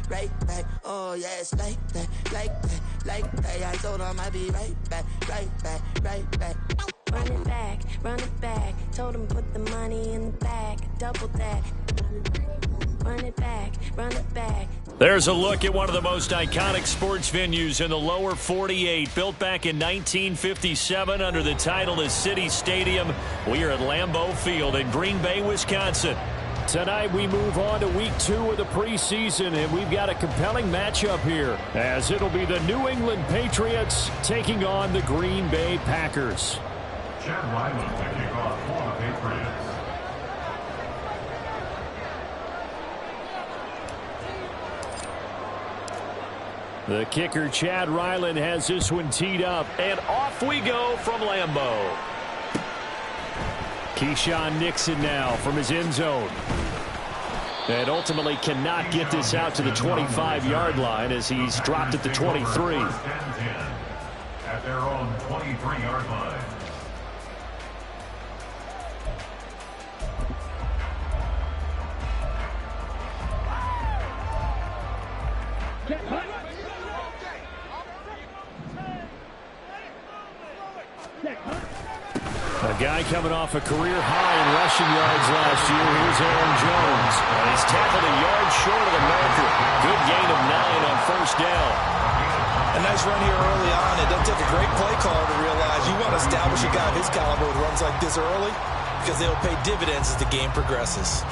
right back. Oh, yeah, it's like that, like that, like that. I told him I'd be right back, right back, right back. Run it back. Told him put the money in the bag. Double that. Run it back. There's a look at one of the most iconic sports venues in the lower 48. Built back in 1957 under the title of City Stadium. We are at Lambeau Field in Green Bay, Wisconsin. Tonight we move on to week 2 of the preseason, and we've got a compelling matchup here, as it'll be the New England Patriots taking on the Green Bay Packers. Chad Ryland to kick off for the Patriots. The kicker, Chad Ryland, has this one teed up, and off we go from Lambeau. Keyshawn Nixon now from his end zone. And ultimately cannot get this out to the 25-yard line as he's dropped at the 23. At their own 23-yard line. A guy coming off a career high in rushing yards last year. Here's Aaron Jones. And he's tackled a yard short of the marker. Good gain of 9 on first down. A nice run here early on. It doesn't take a great play caller to realize you want to establish a guy of his caliber with runs like this early, because they'll pay dividends as the game progresses.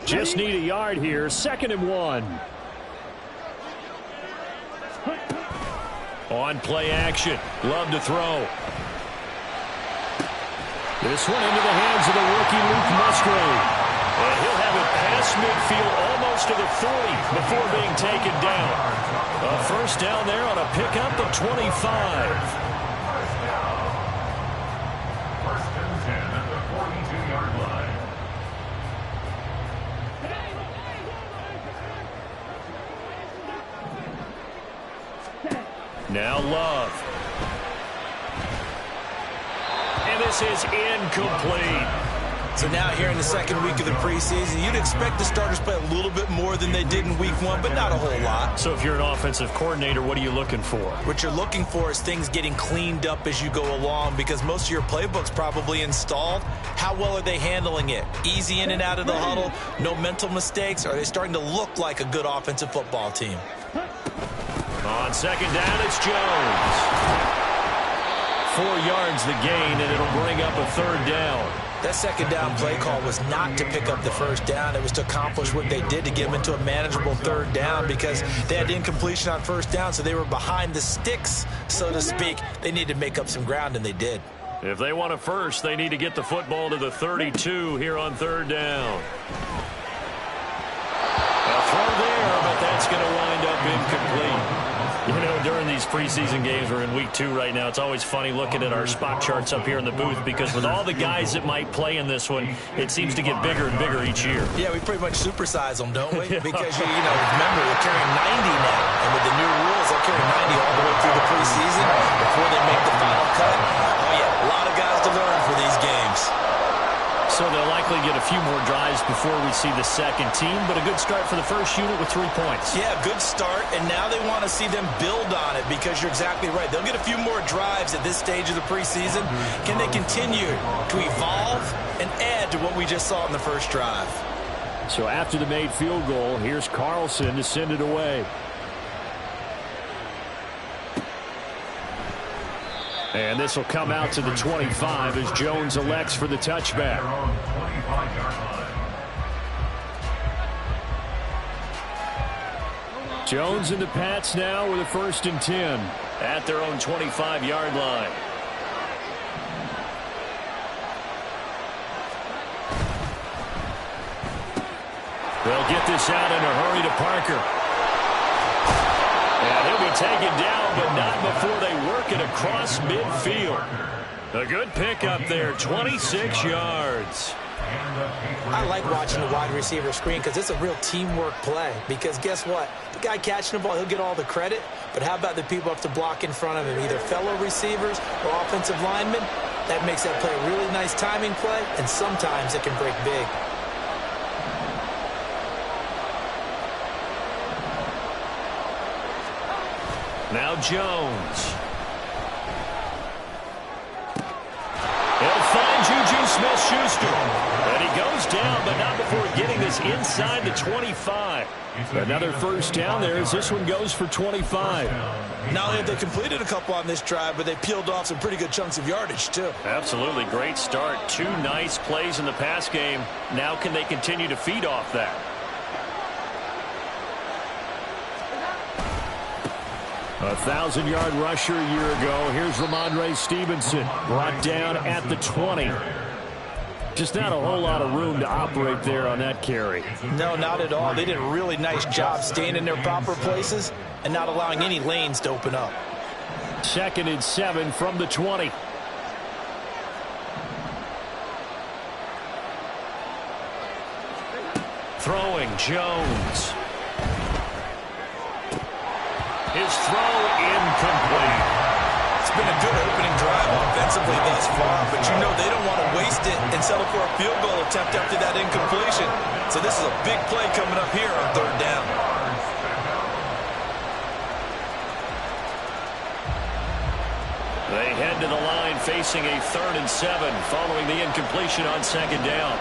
Just need a yard here. 2nd and 1. On play action. Love to throw. This one into the hands of the rookie Luke Musgrave. And he'll have it past midfield almost to the 40 before being taken down. A first down there on a pickup of 25. First and 10 at the 42-yard line. Now Love. And this is incomplete. So now here in the second week of the preseason, you'd expect the starters to play a little bit more than they did in week 1, but not a whole lot. So if you're an offensive coordinator, what are you looking for? What you're looking for is things getting cleaned up as you go along, because most of your playbook's probably installed. How well are they handling it? Easy in and out of the huddle, no mental mistakes? Are they starting to look like a good offensive football team? On second down, it's Jones. 4 yards the gain, and it'll bring up a 3rd down. That second down play call was not to pick up the first down. It was to accomplish what they did to get them into a manageable 3rd down, because they had incompletion on first down, so they were behind the sticks, so to speak. They needed to make up some ground, and they did. If they want a first, they need to get the football to the 32 here on 3rd down. A throw there, but that's going to wind up incomplete. You know, during these preseason games, we're in week 2 right now. It's always funny looking at our spot charts up here in the booth, because with all the guys that might play in this one, it seems to get bigger and bigger each year. Yeah, we pretty much supersize them, don't we? Because, you know, remember, they're carrying 90 now. And with the new rules, they'll carry 90 all the way through the preseason before they make the final cut. Oh, yeah, a lot of guys to learn for these games. So they'll likely get a few more drives before we see the second team, but a good start for the first unit with 3 points. Yeah, good start, and now they want to see them build on it, because you're exactly right. They'll get a few more drives at this stage of the preseason. Can they continue to evolve and add to what we just saw in the first drive? So after the made field goal, here's Carlson to send it away. And this will come out to the 25 as Jones elects for the touchback. Jones and the Pats now with a 1st and 10 at their own 25-yard line. They'll get this out in a hurry to Parker. And he'll be taken down, but not before they work it across midfield. A good pickup there, 26 yards. I like watching the wide receiver screen, because it's a real teamwork play. Because guess what? The guy catching the ball, he'll get all the credit. But how about the people up to block in front of him, either fellow receivers or offensive linemen? That makes that play a really nice timing play, and sometimes it can break big. Now Jones. He'll find Juju Smith-Schuster. And he goes down, but not before getting this inside the 25. Another first down there as this one goes for 25. Not only have they completed a couple on this drive, but they peeled off some pretty good chunks of yardage, too. Absolutely great start. 2 nice plays in the pass game. Now can they continue to feed off that? A 1,000-yard rusher a year ago. Here's Ramondre Stevenson, brought down at the 20. Just not a whole lot of room to operate there on that carry. No, not at all. They did a really nice job staying in their proper places and not allowing any lanes to open up. 2nd and 7 from the 20. Throwing, Jones. His throw incomplete. It's been a good opening drive offensively thus far, but you know they don't want to waste it and settle for a field goal attempt after that incompletion. So this is a big play coming up here on 3rd down. They head to the line facing a 3rd and 7 following the incompletion on 2nd down.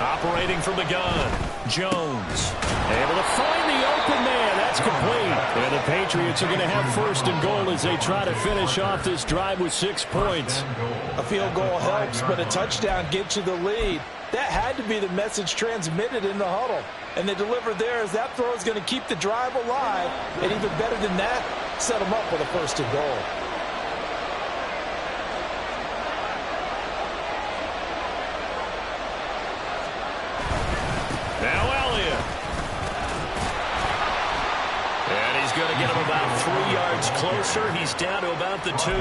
Operating from the gun, Jones able to find the open man. That's complete. And the Patriots are going to have 1st and goal as they try to finish off this drive with 6 points. A field goal helps, but a touchdown gets you the lead. That had to be the message transmitted in the huddle. And they delivered there as that throw is going to keep the drive alive. And even better than that, set them up with a 1st and goal. Going to get him about 3 yards closer. He's down to about the 2.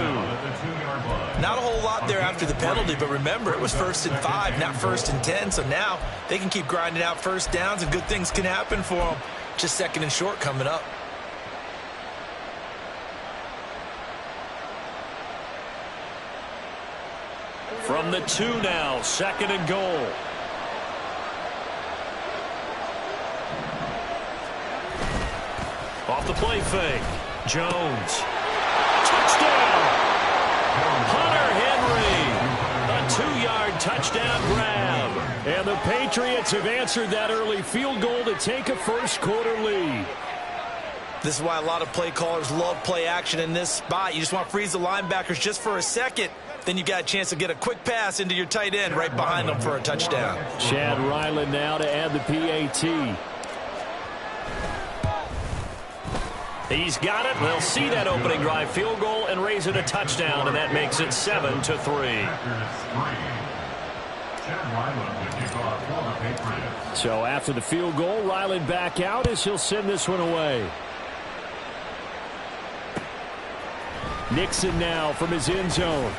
Not a whole lot there after the penalty, but remember, it was 1st and 5, not 1st and 10. So now they can keep grinding out first downs, and good things can happen for them. Just 2nd and short coming up. From the 2 now, 2nd and goal. Off the play fake. Jones. Touchdown! Hunter Henry. A 2-yard touchdown grab. And the Patriots have answered that early field goal to take a first-quarter lead. This is why a lot of play callers love play action in this spot. You just want to freeze the linebackers just for a second. Then you got a chance to get a quick pass into your tight end right behind them for a touchdown. Chad Ryland now to add the PAT. He's got it. They'll see that opening drive field goal and raise it a touchdown, and that makes it 7-3. So after the field goal, Ryland back out as he'll send this one away. Nixon now from his end zone.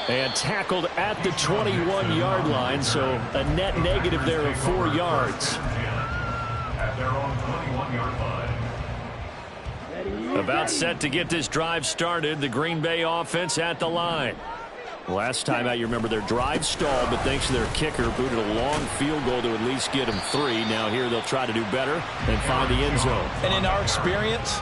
And tackled at the 21-yard line, so a net negative there of 4 yards. Their own 21-yard line. About set to get this drive started. The Green Bay offense at the line. Last time out, you remember their drive stalled, but thanks to their kicker, booted a long field goal to at least get them 3. Now here they'll try to do better and find the end zone. And in our experience,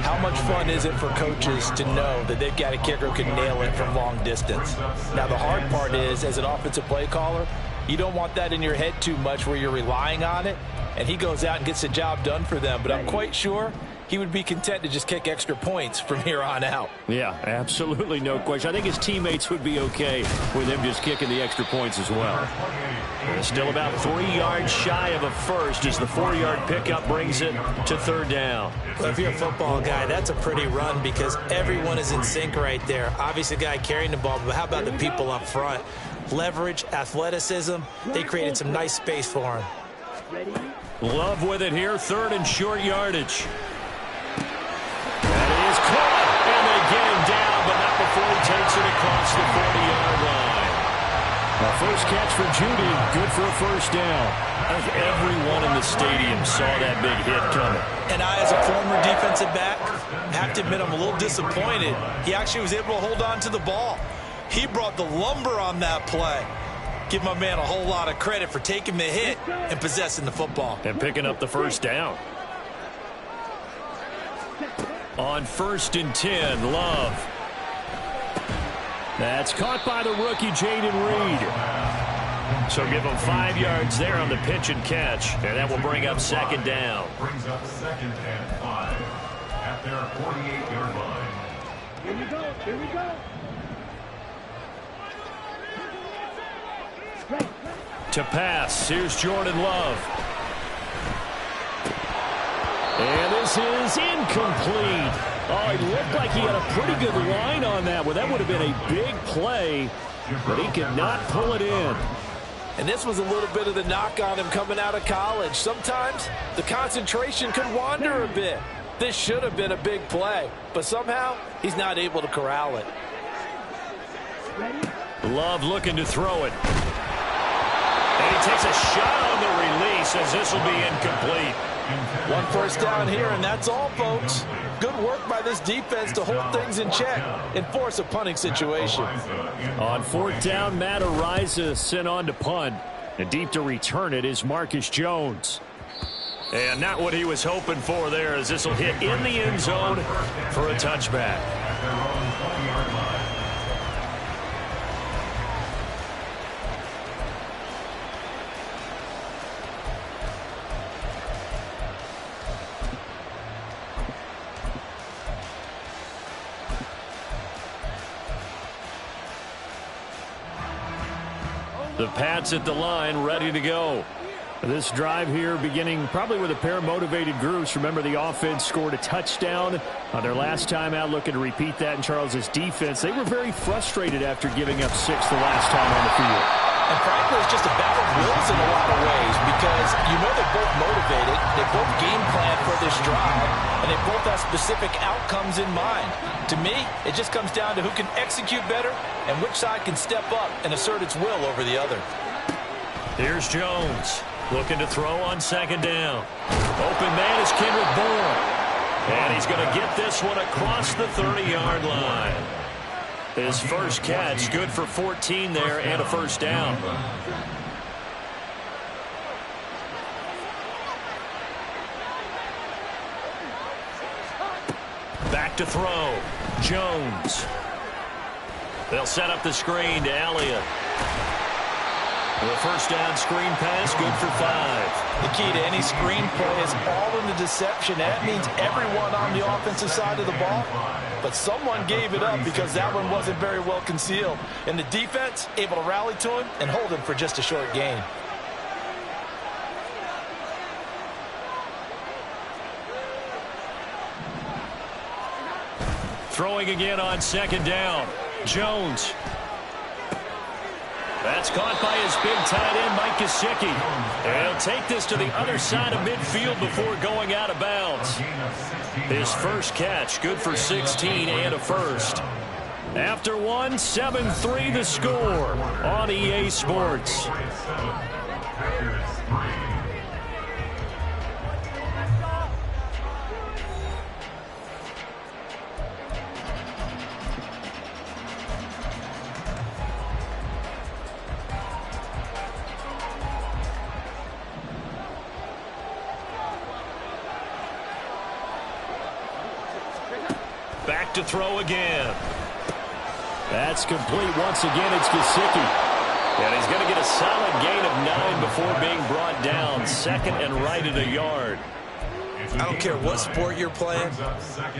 how much fun is it for coaches to know that they've got a kicker who can nail it from long distance? Now the hard part is, as an offensive play caller, you don't want that in your head too much where you're relying on it. And he goes out and gets the job done for them. But I'm quite sure he would be content to just kick extra points from here on out. Yeah, absolutely no question. I think his teammates would be okay with him just kicking the extra points as well. Still about 3 yards shy of a first as the 4-yard pickup brings it to 3rd down. Well, if you're a football guy, that's a pretty run because everyone is in sync right there. Obviously, the guy carrying the ball, but how about the people up front? Leverage, athleticism, they created some nice space for him. Love with it here, 3rd and short yardage. That is caught, and they get him down, but not before he takes it across the 40-yard line. A first catch for Judy, good for a first down. I think everyone in the stadium saw that big hit coming. And I, as a former defensive back, have to admit I'm a little disappointed. He actually was able to hold on to the ball. He brought the lumber on that play. Give my man a whole lot of credit for taking the hit and possessing the football. And picking up the first down. On 1st and 10, Love. That's caught by the rookie, Jaden Reed. So give him 5 yards there on the pitch and catch. And that will bring up 2nd down. Brings up 2nd and 5 at their 48-yard line. Here we go. Here we go. To pass, here's Jordan Love. And this is incomplete. Oh, it looked like he had a pretty good line on that one. That would have been a big play, but he could not pull it in. And this was a little bit of the knock on him coming out of college. Sometimes the concentration could wander a bit. This should have been a big play, but somehow he's not able to corral it. Love looking to throw it. And he takes a shot on the release as this will be incomplete. 1 first down here, and that's all, folks. Good work by this defense to hold things in check and force a punting situation. On 4th down, Matt Ariza sent on to punt. And deep to return it is Marcus Jones. And not what he was hoping for there, as this will hit in the end zone for a touchback. The Pats at the line, ready to go. This drive here beginning probably with a pair of motivated groups. Remember, the offense scored a touchdown on their last time out, looking to repeat that in Charles's defense. They were very frustrated after giving up 6 the last time on the field. And frankly, it's just a battle of wills in a lot of ways, because you know they're both motivated, they both game plan for this drive, and they both have specific outcomes in mind. To me, it just comes down to who can execute better and which side can step up and assert its will over the other. Here's Jones looking to throw on 2nd down. Open man is Kendrick Bourne. And he's going to get this one across the 30-yard line. His first catch, good for 14 there and a first down. Back to throw. Jones. They'll set up the screen to Elliott. The first down screen pass, good for 5. The key to any screen play is all in the deception. That means everyone on the offensive side of the ball. But someone gave it up because that one wasn't very well concealed. And the defense able to rally to him and hold him for just a short gain. Throwing again on 2nd down. Jones. That's caught by his big tight end, Mike Gesicki. And he'll take this to the other side of midfield before going out of bounds. His first catch, good for 16 and a first. After one, 7-3 the score on EA Sports. Back to throw again. That's complete once again. It's Gesicki. And he's going to get a solid gain of 9 before being brought down. 2nd and right at a yard. I don't care what sport you're playing.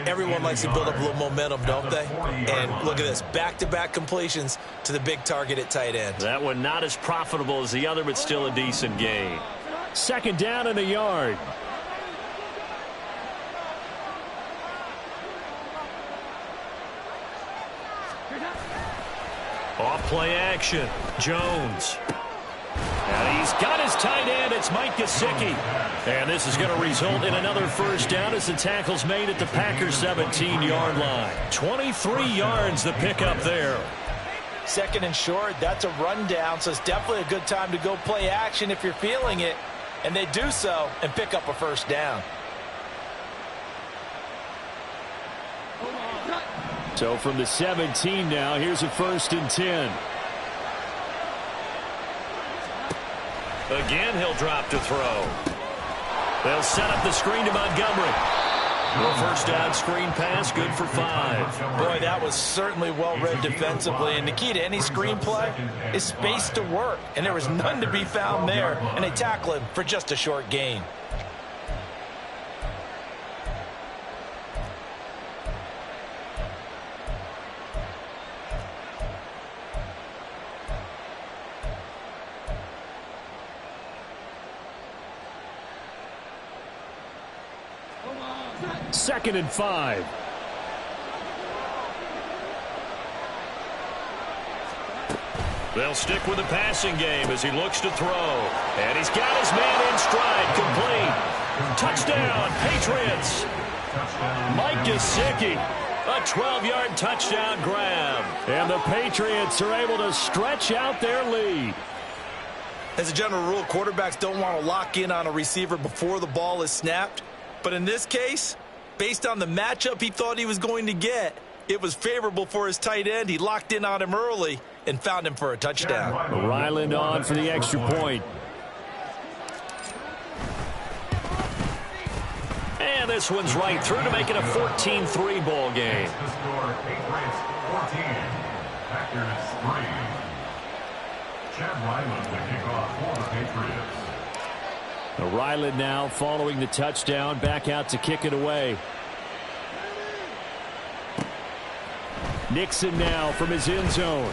Everyone likes to build up a little momentum, don't they? And look at this. Back-to-back completions to the big target at tight end. That one not as profitable as the other, but still a decent gain. 2nd down and a yard. Off play action. Jones. And he's got his tight end. It's Mike Gesicki. And this is going to result in another first down as the tackle's made at the Packers' 17-yard line. 23 yards the pickup there. Second and short, that's a rundown, so it's definitely a good time to go play action if you're feeling it. And they do so and pick up a first down. So from the 17 now, here's a 1st and 10. Again, he'll drop to throw. They'll set up the screen to Montgomery. The first down screen pass, good for 5. Boy, that was certainly well-read defensively. And the key to any screen play is space to work. And there was none to be found there. And they tackle him for just a short gain. Second and 5. They'll stick with the passing game as he looks to throw. And he's got his man in stride, complete. Touchdown, Patriots. Mike Gesicki, a 12-yard touchdown grab. And the Patriots are able to stretch out their lead. As a general rule, quarterbacks don't want to lock in on a receiver before the ball is snapped. But in this case, based on the matchup he thought he was going to get, it was favorable for his tight end. He locked in on him early and found him for a touchdown. Ryland on for the extra point. And this one's right through to make it a 14-3 ball game. The score, Patriots 14, Packers 3. Chad Ryland will kick off for the Patriots. Ryland now following the touchdown, back out to kick it away. Nixon now from his end zone.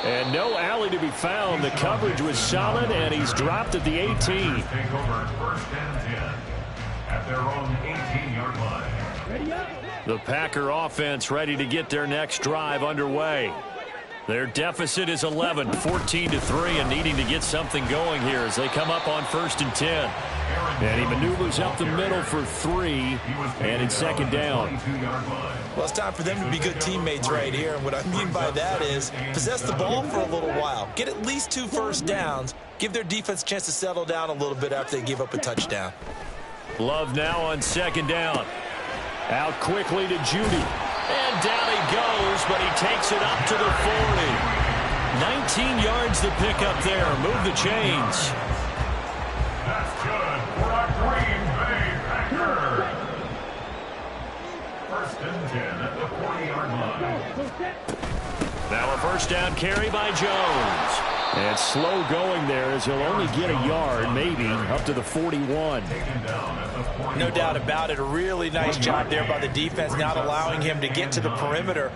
And no alley to be found. The coverage was solid, and he's dropped at the 18. Take over 1st and 10 at their own 18-yard line. The Packer offense ready to get their next drive underway. Their deficit is 11, 14-3, and needing to get something going here as they come up on 1st and 10. And he maneuvers up the middle for 3, and it's 2nd down. Well, it's time for them to be good teammates right here. And what I mean by that is possess the ball for a little while. Get at least 2 first downs. Give their defense a chance to settle down a little bit after they give up a touchdown. Love now on 2nd down. Out quickly to Judy. And down he goes, but he takes it up to the 40. 19 yards to pick up there. Move the chains. That's good for a Green Bay Packer. 1st and 10 at the 40-yard line. Now a first down carry by Jones. And slow going there as he'll only get a yard, maybe, up to the 41. No doubt about it. A really nice job there by the defense, not allowing him to get to the perimeter.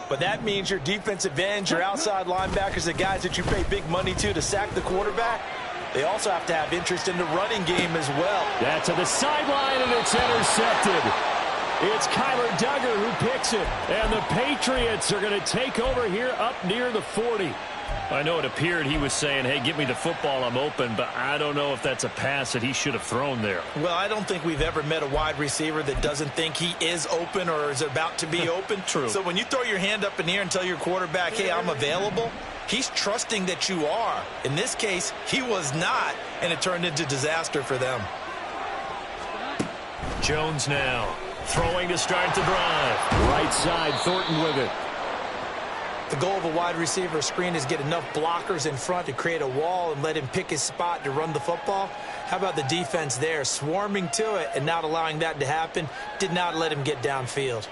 But that means your defensive ends, your outside linebackers, the guys that you pay big money to sack the quarterback, they also have to have interest in the running game as well. That's to the sideline, and it's intercepted. It's Kyler Duggar who picks it. And the Patriots are going to take over here up near the 40. I know it appeared he was saying, hey, give me the football, I'm open, but I don't know if that's a pass that he should have thrown there. Well, I don't think we've ever met a wide receiver that doesn't think he is open or is about to be open. True. So when you throw your hand up in the air and tell your quarterback, hey, I'm available, he's trusting that you are. In this case, he was not, and it turned into disaster for them. Jones now throwing to start the drive. Right side, Thornton with it. The goal of a wide receiver screen is get enough blockers in front to create a wall and let him pick his spot to run the football. How about the defense there, swarming to it and not allowing that to happen? Did not let him get downfield.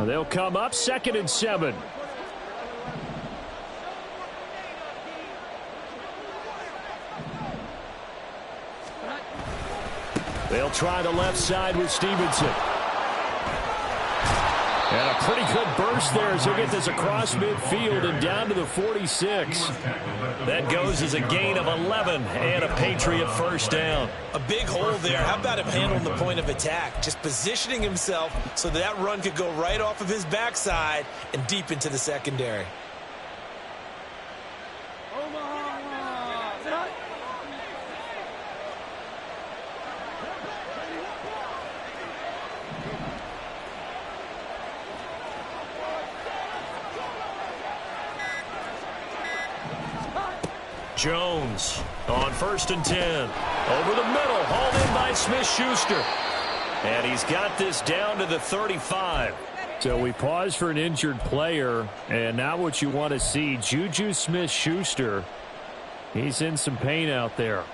They'll come up 2nd and 7. They'll try the left side with Stevenson. And a pretty good burst there as he'll get this across midfield and down to the 46. That goes as a gain of 11 and a Patriot first down. A big hole there. How about him handling the point of attack? Just positioning himself so that run could go right off of his backside and deep into the secondary. Jones on 1st and 10. Over the middle, hauled in by Smith-Schuster. And he's got this down to the 35. So we pause for an injured player, and now what you want to see, Juju Smith-Schuster, he's in some pain out there.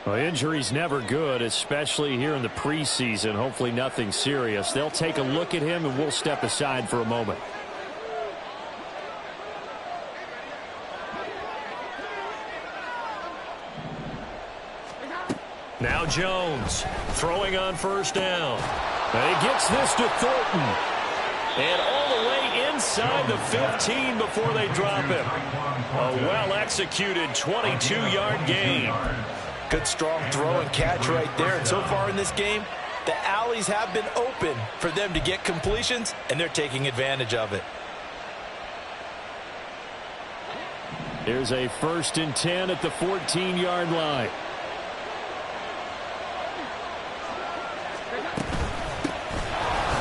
Well, injury's never good, especially here in the preseason. Hopefully nothing serious. They'll take a look at him, and we'll step aside for a moment. Now Jones throwing on 1st down. And he gets this to Thornton. And all the way inside the 15 before they drop him. A well-executed 22-yard gain. Good strong throw and catch right there. And so far in this game, the alleys have been open for them to get completions, and they're taking advantage of it. Here's a 1st and 10 at the 14-yard line.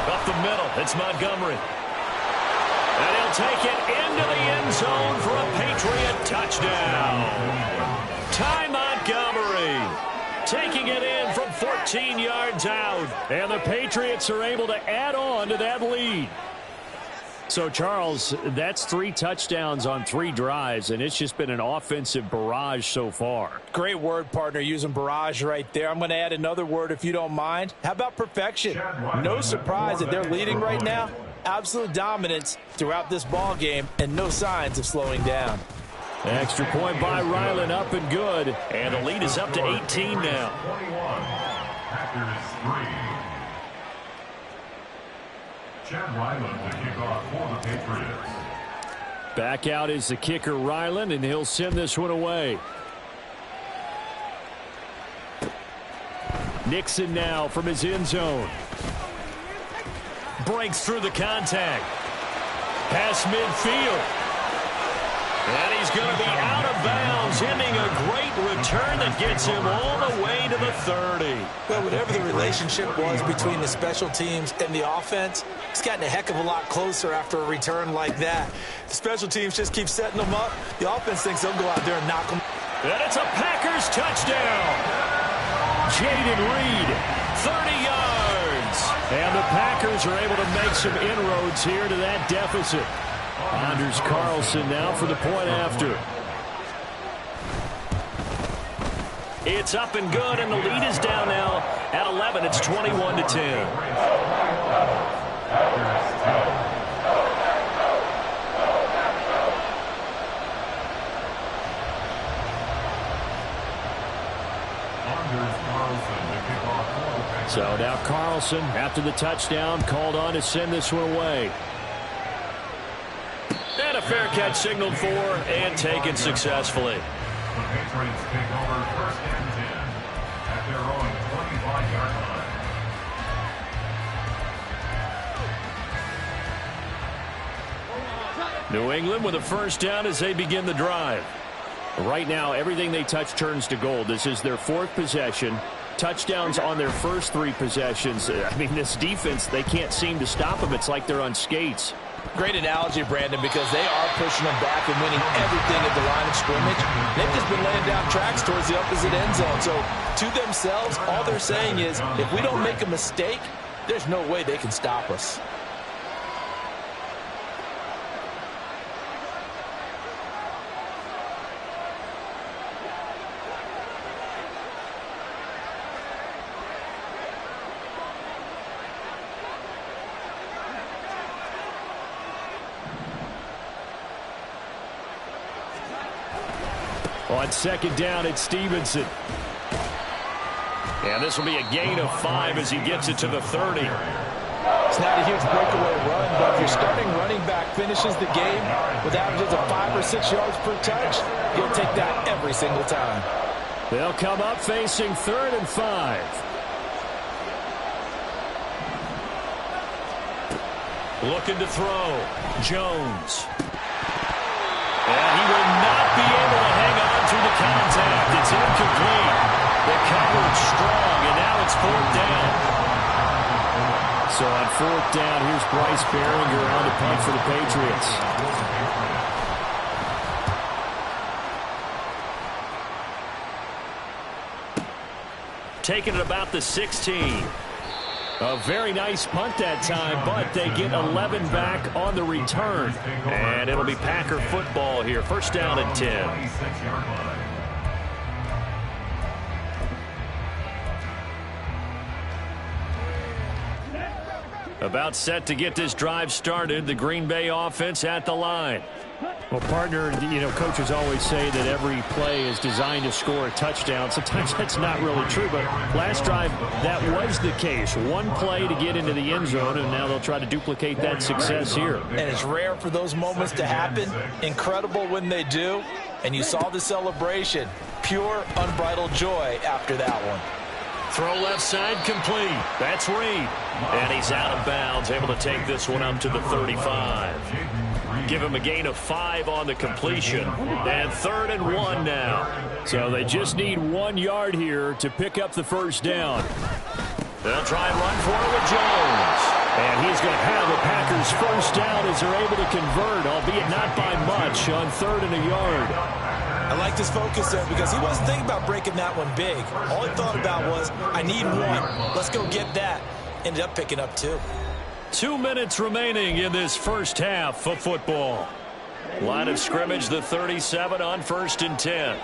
Up the middle, it's Montgomery. And he'll take it into the end zone for a Patriot touchdown. Ty Montgomery taking it in from 14 yards out. And the Patriots are able to add on to that lead. So, Charles, that's 3 touchdowns on 3 drives, and it's just been an offensive barrage so far. Great word, partner, using barrage right there. I'm going to add another word if you don't mind. How about perfection? No surprise that they're leading right now. Absolute dominance throughout this ball game, and no signs of slowing down. Extra point by Ryland, up and good. And the lead is up to 18 now. 21. Packers 3. Chad Ryland to kick off for the Patriots. Back out is the kicker, Ryland, and he'll send this one away. Nixon now from his end zone. Breaks through the contact. Pass midfield. And he's going to be out of bounds, ending a great return that gets him all the way to the 30. Well, whatever the relationship was between the special teams and the offense, it's gotten a heck of a lot closer after a return like that. The special teams just keep setting them up. The offense thinks they'll go out there and knock them. And it's a Packers touchdown. Jaden Reed, 30 yards. And the Packers are able to make some inroads here to that deficit. Anders Carlson now for the point after. It's up and good, and the lead is down now at 11. It's 21-10. So now Carlson, after the touchdown, called on to send this one away. And a fair catch signaled for and taken successfully. The Patriots take over 1st and 10 at their own 25-yard line. New England with a 1st down as they begin the drive. Right now, everything they touch turns to gold. This is their 4th possession. Touchdowns on their first 3 possessions. I mean, this defense, they can't seem to stop them. It's like they're on skates. Great analogy, Brandon, because they are pushing them back and winning everything at the line of scrimmage. They've just been laying down tracks towards the opposite end zone. So, to themselves, all they're saying is, if we don't make a mistake, there's no way they can stop us. On 2nd down, it's Stevenson. And this will be a gain of 5 as he gets it to the 30. It's not a huge breakaway run, but if your starting running back finishes the game with averages of 5 or 6 yards per touch, you'll take that every single time. They'll come up facing 3rd and 5. Looking to throw. Jones. And he will not be able to hang on through the contact. It's incomplete. The coverage strong, and now it's 4th down. So on 4th down, here's Bryce Behringer on the punt for the Patriots. taking it about the 16. A very nice punt that time, but they get 11 back on the return. And it'll be Packer football here. First down and 10. About set to get this drive started. The Green Bay offense at the line. Well, partner, coaches always say that every play is designed to score a touchdown. Sometimes that's not really true, but last drive, that was the case. One play to get into the end zone, and now they'll try to duplicate that success here. And it's rare for those moments to happen. Incredible when they do. And you saw the celebration. Pure, unbridled joy after that one. Throw left side complete. That's Reed. And he's out of bounds, able to take this one up to the 35. Give him a gain of 5 on the completion. And 3rd and 1 now. So they just need 1 yard here to pick up the first down. They'll try and run for it with Jones. And he's going to have the Packers first down as they're able to convert, albeit not by much, on 3rd and a yard. I like his focus there because he wasn't thinking about breaking that one big. All he thought about was, I need 1. Let's go get that. Ended up picking up 2. 2 minutes remaining in this first half of football. Line of scrimmage, the 37 on 1st and 10.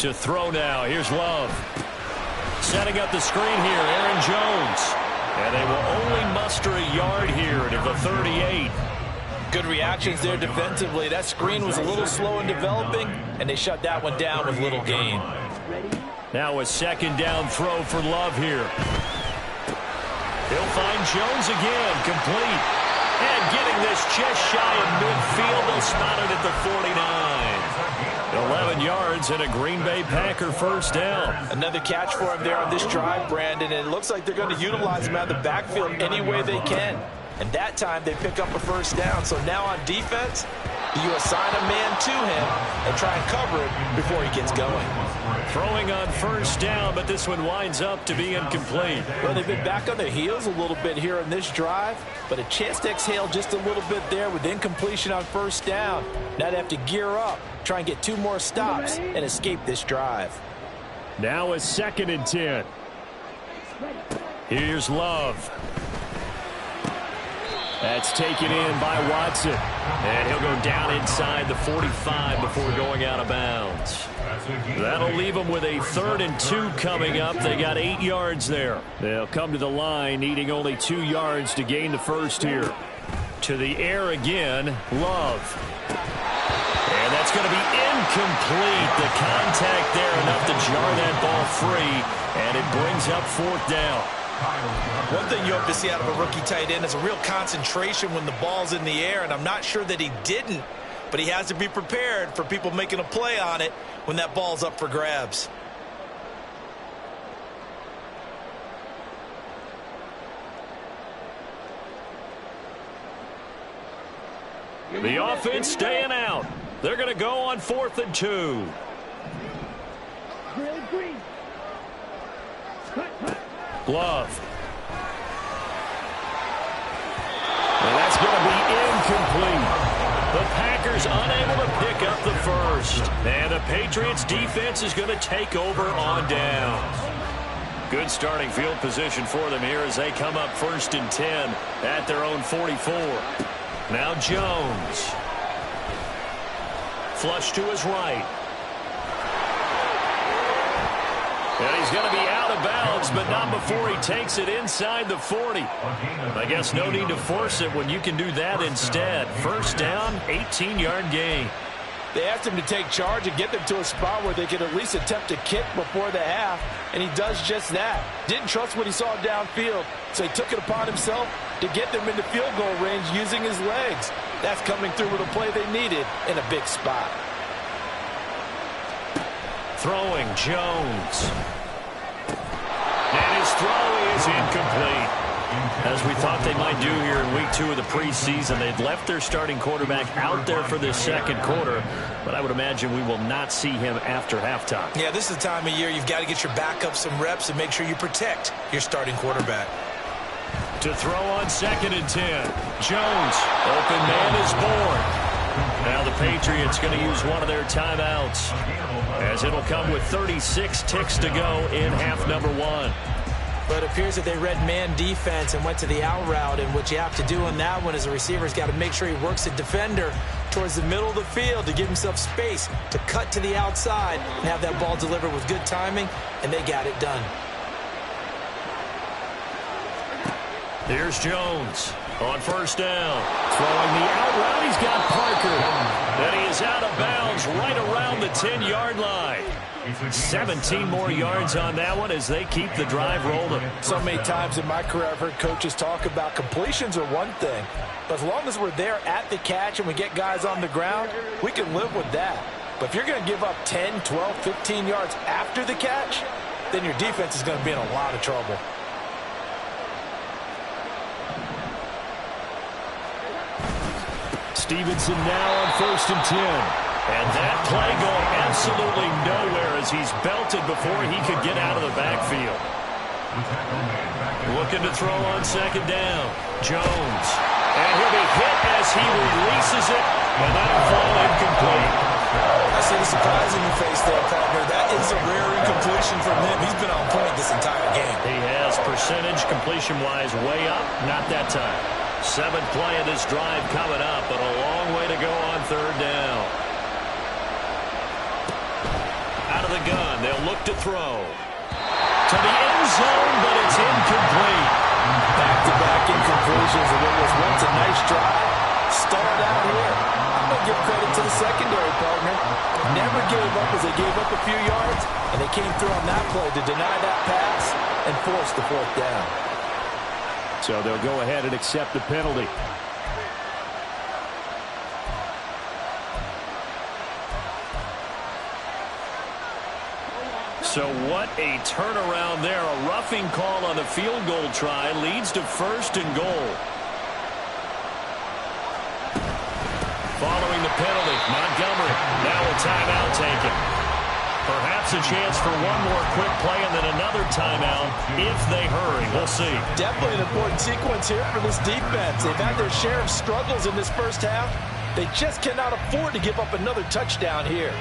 To throw now. Here's Love. Setting up the screen here, Aaron Jones. And they will only muster a yard here to the 38. Good reactions there defensively. That screen was a little slow in developing, and they shut that one down with little gain. Now a 2nd down throw for Love here. He'll find Jones again, complete. And getting this just shy of midfield, they'll spot it at the 49. 11 yards and a Green Bay Packer first down. Another catch for him there on this drive, Brandon, and it looks like they're going to utilize him out of the backfield any way they can. And that time they pick up a first down. So now on defense, you assign a man to him and try and cover it before he gets going. Throwing on first down, but this one winds up to be incomplete. Well, they've been back on their heels a little bit here in this drive, but a chance to exhale just a little bit there with incompletion on first down. Now they have to gear up, try and get 2 more stops and escape this drive. Now a 2nd and 10. Here's Love. That's taken in by Watson. And he'll go down inside the 45 before going out of bounds. That'll leave them with a 3rd and 2 coming up. They got 8 yards there. They'll come to the line, needing only 2 yards to gain the first here. To the air again, Love. And that's going to be incomplete. The contact there enough to jar that ball free. And it brings up 4th down. One thing you hope to see out of a rookie tight end is a real concentration when the ball's in the air, and I'm not sure that he didn't, but he has to be prepared for people making a play on it when that ball's up for grabs. The offense staying out. They're going to go on 4th and 2. Love. And that's going to be incomplete. The Packers unable to pick up the first. And the Patriots defense is going to take over on downs. Good starting field position for them here as they come up 1st and 10 at their own 44. Now Jones. Flush to his right. And he's going to be out of bounds, but not before he takes it inside the 40. I guess no need to force it when you can do that instead. First down, 18-yard gain. They asked him to take charge and get them to a spot where they could at least attempt to kick before the half, and he does just that. Didn't trust what he saw downfield, so he took it upon himself to get them into field goal range using his legs. That's coming through with a play they needed in a big spot. Throwing Jones. And his throw is incomplete. As we thought they might do here in week 2 of the preseason, they'd left their starting quarterback out there for this 2nd quarter, but I would imagine we will not see him after halftime. Yeah, this is the time of year you've got to get your backup some reps and make sure you protect your starting quarterback. To throw on 2nd and 10. Jones, open man is born. Now the Patriots going to use one of their timeouts. as it'll come with 36 ticks to go in half number one. But it appears that they read man defense and went to the out route, and what you have to do on that one is the receiver's got to make sure he works the defender towards the middle of the field to give himself space to cut to the outside and have that ball delivered with good timing, and they got it done. Here's Jones on first down. Throwing the out route, he's got Parker. And he is out of bounds right around the 10-yard line. 17 more yards on that one as they keep the drive rolling. So many times in my career I've heard coaches talk about completions are one thing, but as long as we're there at the catch and we get guys on the ground, we can live with that. But if you're going to give up 10, 12, 15 yards after the catch, then your defense is going to be in a lot of trouble. Stevenson now on 1st and 10. And that play going absolutely nowhere as he's belted before he could get out of the backfield. Looking to throw on second down. Jones. And he'll be hit as he releases it, and that'll fall incomplete. I see the surprise in your face there, partner. That is a rare incompletion from him. He's been on point this entire game. He has percentage completion-wise way up. Not that time. 7th play of this drive coming up, but a long way to go on third down. Out of the gun, they'll look to throw. To the end zone, but it's incomplete. Back-to-back incompletions of what was once a nice drive. Stalled out here. I'm going to give credit to the secondary, partner. Never gave up as they gave up a few yards, and they came through on that play to deny that pass and force the 4th down. So they'll go ahead and accept the penalty. So what a turnaround there. A roughing call on the field goal try leads to 1st and goal. Following the penalty, Montgomery. Now a timeout taken. Perhaps a chance for one more quick play and then another timeout if they hurry. We'll see. Definitely an important sequence here for this defense. They've had their share of struggles in this first half. They just cannot afford to give up another touchdown here.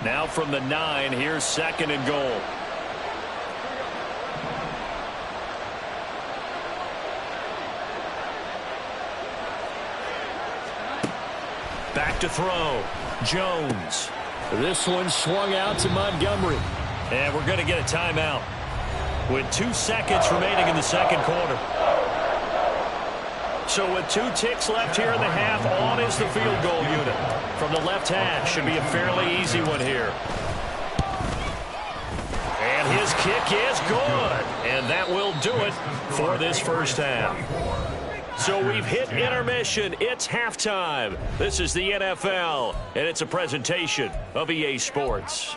Now from the 9, here's 2nd and goal. Back to throw. Jones. This one swung out to Montgomery. And we're going to get a timeout with 2 seconds remaining in the second quarter. So with 2 ticks left here in the half, on is the field goal unit. From the left hash, should be a fairly easy one here. And his kick is good. And that will do it for this first half. So we've hit intermission. It's halftime. This is the NFL, and it's a presentation of EA Sports.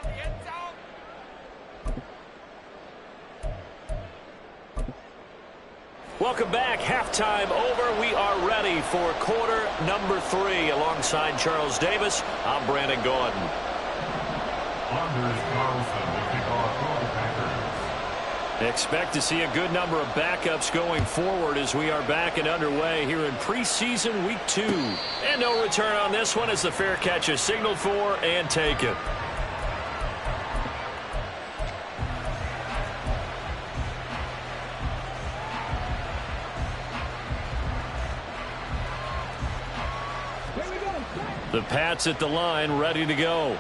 Welcome back. Halftime over. We are ready for quarter number 3. Alongside Charles Davis, I'm Brandon Gordon. Anders Carlson to kick off for the Packers. Expect to see a good number of backups going forward as we are back and underway here in preseason week 2. And no return on this one as the fair catch is signaled for and taken. The Pats at the line, ready to go.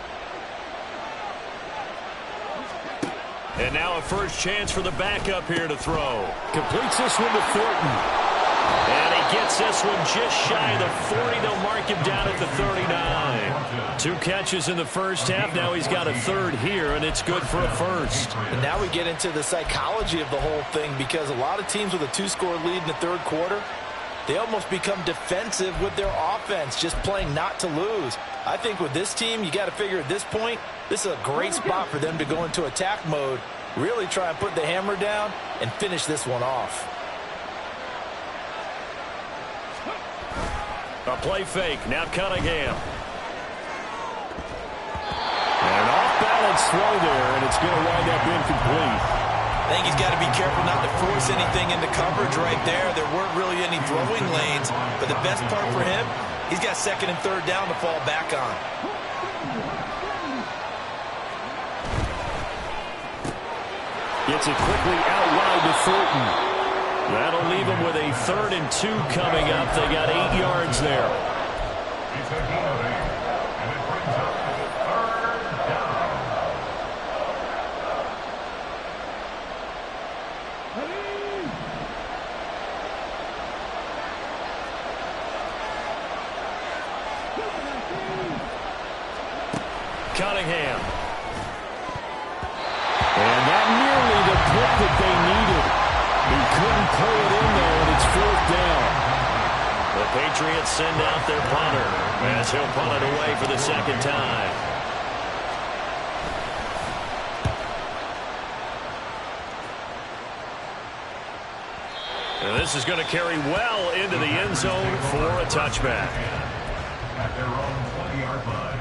And now a first chance for the backup here to throw. Completes this one to Thornton. And he gets this one just shy of the 40. They'll mark him down at the 39. 2 catches in the first half. Now he's got a 3rd here, and it's good for a first. And now we get into the psychology of the whole thing, because a lot of teams with a 2-score lead in the 3rd quarter, they almost become defensive with their offense, just playing not to lose. I think with this team, you got to figure at this point, this is a great spot for them to go into attack mode, really try and put the hammer down and finish this one off. A play fake. Now Cunningham. And an off-balance throw there, and it's going to wind up incomplete. I think he's got to be careful not to force anything into coverage right there. There weren't really any throwing lanes, but the best part for him, he's got second and third down to fall back on. Gets it quickly out wide to Thornton. That'll leave him with a 3rd and 2 coming up. They got 8 yards there. It's a gain of 8, and it brings up 3rd down. Cunningham. And that nearly the pick that they needed. He couldn't pull it in, though, and it's 4th down. The Patriots send out their punter as he'll punt it away for the 2nd time. And this is going to carry well into the end zone for a touchback. At their own 20-yard line.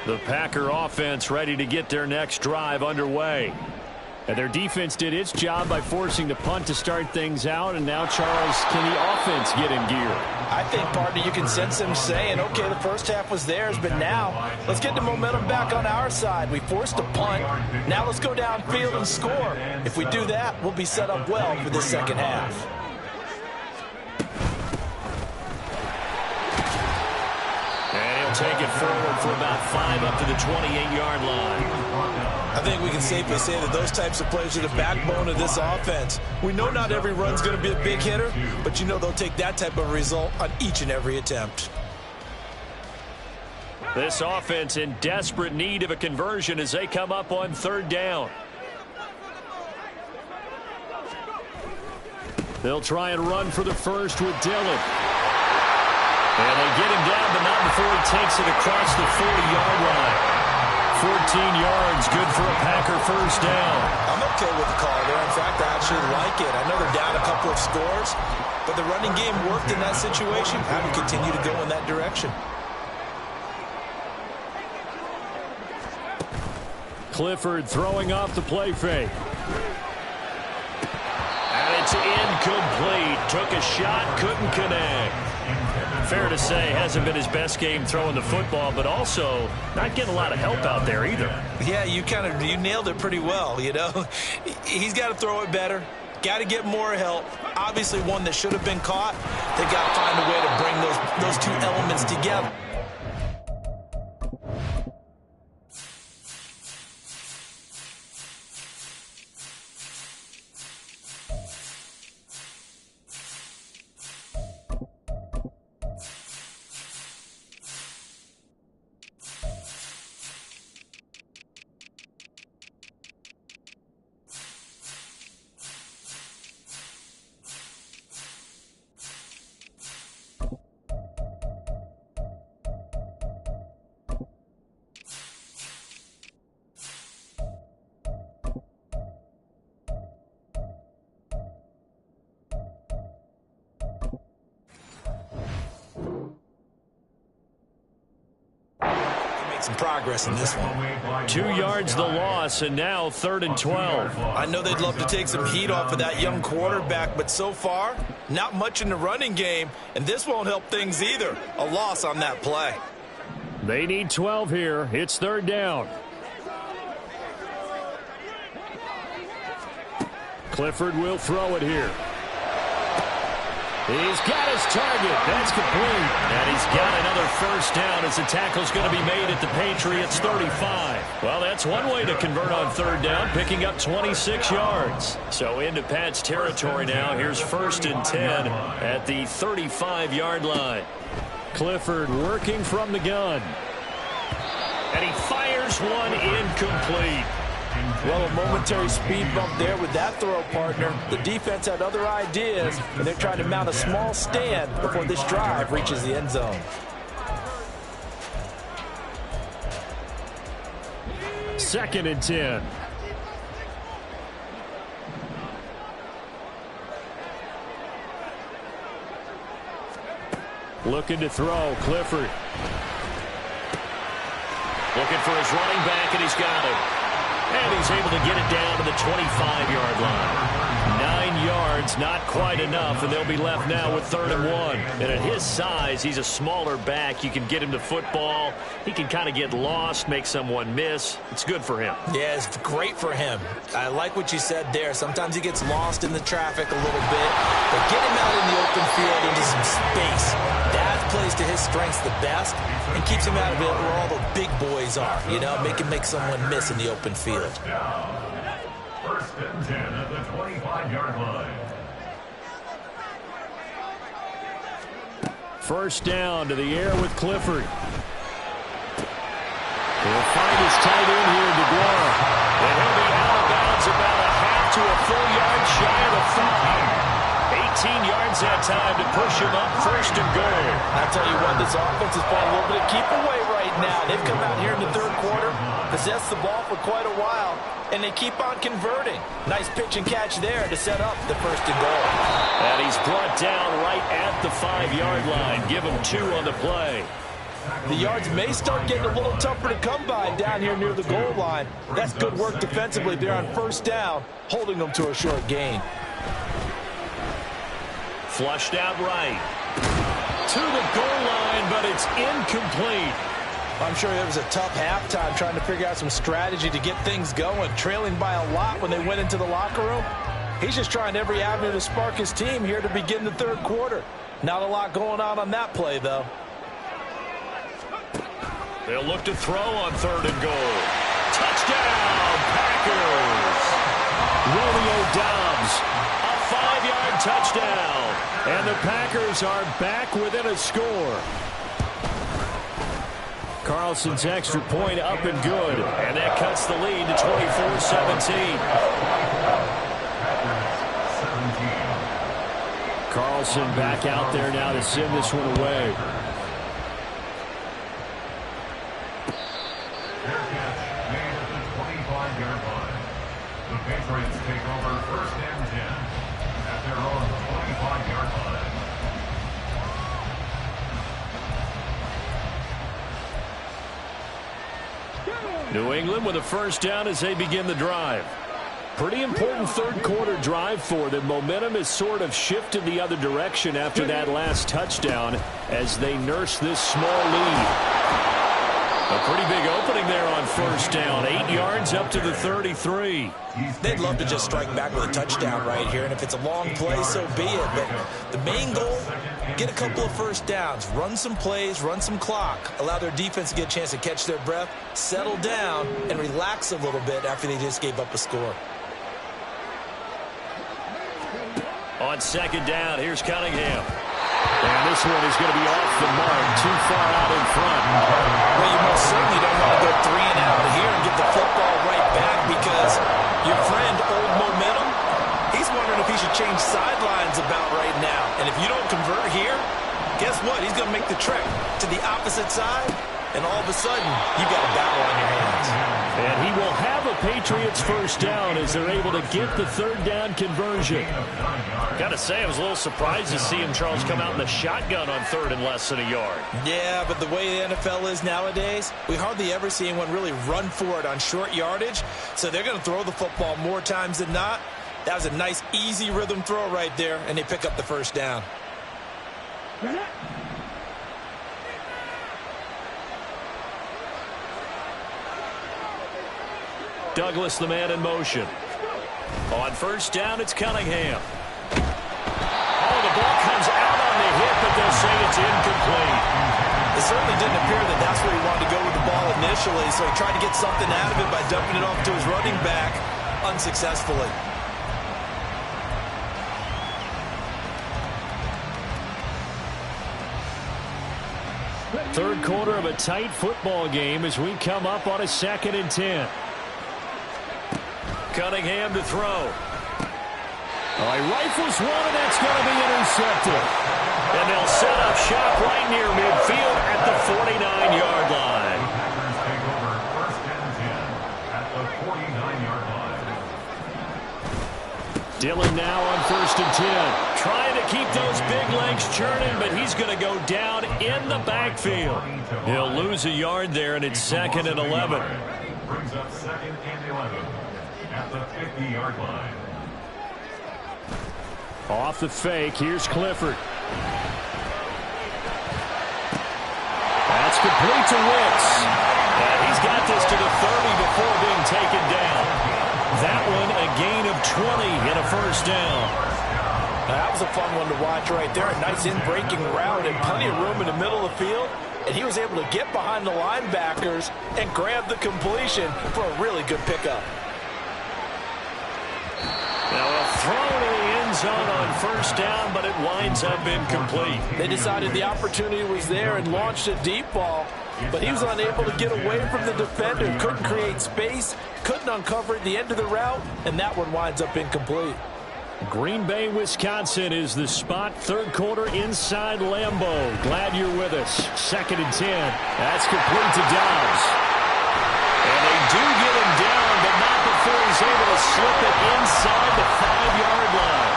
The Packer offense ready to get their next drive underway. And their defense did its job by forcing the punt to start things out. And now, Charles, can the offense get in gear? I think, partner, you can sense them saying, okay, the first half was theirs, but now let's get the momentum back on our side. We forced a punt. Now let's go downfield and score. If we do that, we'll be set up well for this second half. Take it forward for about 5 up to the 28-yard line. I think we can safely say that those types of plays are the backbone of this offense. We know not every run's going to be a big hitter, but you know they'll take that type of result on each and every attempt. This offense in desperate need of a conversion as they come up on 3rd down. They'll try and run for the first with Dillon. And they get him down, but not before he takes it across the 40-yard line. 14 yards, good for a Packer first down. I'm okay with the call there. In fact, I actually like it. I know they're down a couple of scores, but the running game worked in that situation. Have them continue to go in that direction. Clifford throwing off the play fake. And it's incomplete. Took a shot, couldn't connect. Fair to say, hasn't been his best game throwing the football, but also not getting a lot of help out there either. Yeah, you nailed it pretty well, you know. He's got to throw it better. Got to get more help. Obviously one that should have been caught. They've got to find a way to bring those two elements together. Some progress in this one. 2 yards the loss, and now 3rd and 12. I know they'd love to take some heat off of that young quarterback, but so far, not much in the running game, and this won't help things either. A loss on that play. They need 12 here. It's 3rd down. Clifford will throw it here. He's got his target. That's complete. And he's got another first down as the tackle's going to be made at the Patriots' 35. Well, that's one way to convert on 3rd down, picking up 26 yards. So into Pat's territory now. Here's 1st and 10 at the 35-yard line. Clifford working from the gun. And he fires one incomplete. Well, a momentary speed bump there with that throw, partner. The defense had other ideas, and they're trying to mount a small stand before this drive reaches the end zone. Second and 10. Looking to throw, Clifford. Looking for his running back, and he's got it. And he's able to get it down to the 25-yard line. 9 yards, not quite enough, and they'll be left now with 3rd and 1. And at his size, he's a smaller back. You can get him to football. He can kind of get lost, make someone miss. It's good for him. Yeah, it's great for him. I like what you said there. Sometimes he gets lost in the traffic a little bit, but get him out in the open field into some space. That plays to his strengths the best and keeps him out of it where all the big boys are. You know, make someone miss in the open field. 1st and 10 at the 25-yard line. 1st down to the air with Clifford. He'll find his tight end here, DeGuara. And he'll be out of bounds about a half to a full yard shy of the 5. 18 yards that time to push him up 1st and goal. I tell you what, this offense is playing a little bit of keep away right now. They've come out here in the 3rd quarter, possessed the ball for quite a while, and they keep on converting. Nice pitch and catch there to set up the 1st and goal. And he's brought down right at the 5-yard line. Give him 2 on the play. The yards may start getting a little tougher to come by down here near the goal line. That's good work defensively there on 1st down, holding them to a short gain. Flushed out right. To the goal line, but it's incomplete. I'm sure it was a tough halftime trying to figure out some strategy to get things going, trailing by a lot when they went into the locker room. He's just trying every avenue to spark his team here to begin the 3rd quarter. Not a lot going on that play, though. They'll look to throw on 3rd and goal. Touchdown, Packers! Romeo Doubs, a 5-yard touchdown. And the Packers are back within a score. Carlson's extra point up and good. And that cuts the lead to 24-17. Carlson back out there now to send this one away. The Patriots take over 1st and 10 at their own 25-yard line. New England with a 1st down as they begin the drive. Pretty important 3rd quarter drive for them. Momentum has sort of shifted the other direction after that last touchdown as they nurse this small lead. A pretty big opening there on 1st down. 8 yards up to the 33. They'd love to just strike back with a touchdown right here, and if it's a long play, so be it. But the main goal, get a couple of 1st downs, run some plays, run some clock, allow their defense to get a chance to catch their breath, settle down, and relax a little bit after they just gave up a score. On 2nd down, here's Cunningham. And this one is going to be off the mark, too far out in front. Well, you most certainly don't want to go 3 and out here and get the football right back because your friend, Old Momentum, he's wondering if he should change sidelines about right now. And if you don't convert here, guess what? He's going to make the trek to the opposite side, and all of a sudden, you've got a battle on your hands. And he will have a Patriots 1st down as they're able to get the 3rd down conversion. Got to say, I was a little surprised to see him, Charles, come out in the shotgun on 3rd and less than a yard. Yeah, but the way the NFL is nowadays, we hardly ever see anyone really run for it on short yardage. So they're going to throw the football more times than not. That was a nice, easy rhythm throw right there, and they pick up the 1st down. Douglas, the man in motion. On 1st down, it's Cunningham. Oh, the ball comes out on the hit, but they'll say it's incomplete. It certainly didn't appear that that's where he wanted to go with the ball initially, so he tried to get something out of it by dumping it off to his running back unsuccessfully. Third quarter of a tight football game as we come up on a 2nd and 10. Cunningham to throw. Oh, he rifles one, and that's going to be intercepted. And they'll set up shop right near midfield at the 49-yard line. Packers take over 1st and 10 at the 49-yard line. Dillon now on 1st and 10. Trying to keep those big legs churning, but he's going to go down in the backfield. He'll lose a yard there, and it's 2nd and 11. brings up 2nd and 11 at the 50-yard line. Off the fake, here's Clifford. That's complete to Wicks. And he's got this to the 30 before being taken down. That one a gain of 20 and a first down. That was a fun one to watch right there. A nice in-breaking route and plenty of room in the middle of the field. And he was able to get behind the linebackers and grab the completion for a really good pickup. Now a throw to the end zone on first down, but it winds up incomplete. They decided the opportunity was there and launched a deep ball, but he was unable to get away from the defender. Couldn't create space, couldn't uncover the end of the route, and that one winds up incomplete. Green Bay, Wisconsin is the spot. Third quarter inside Lambeau. Glad you're with us. 2nd and 10. That's complete to Dobbs. And they do get him down, but not before he's able to slip it inside the 5-yard line.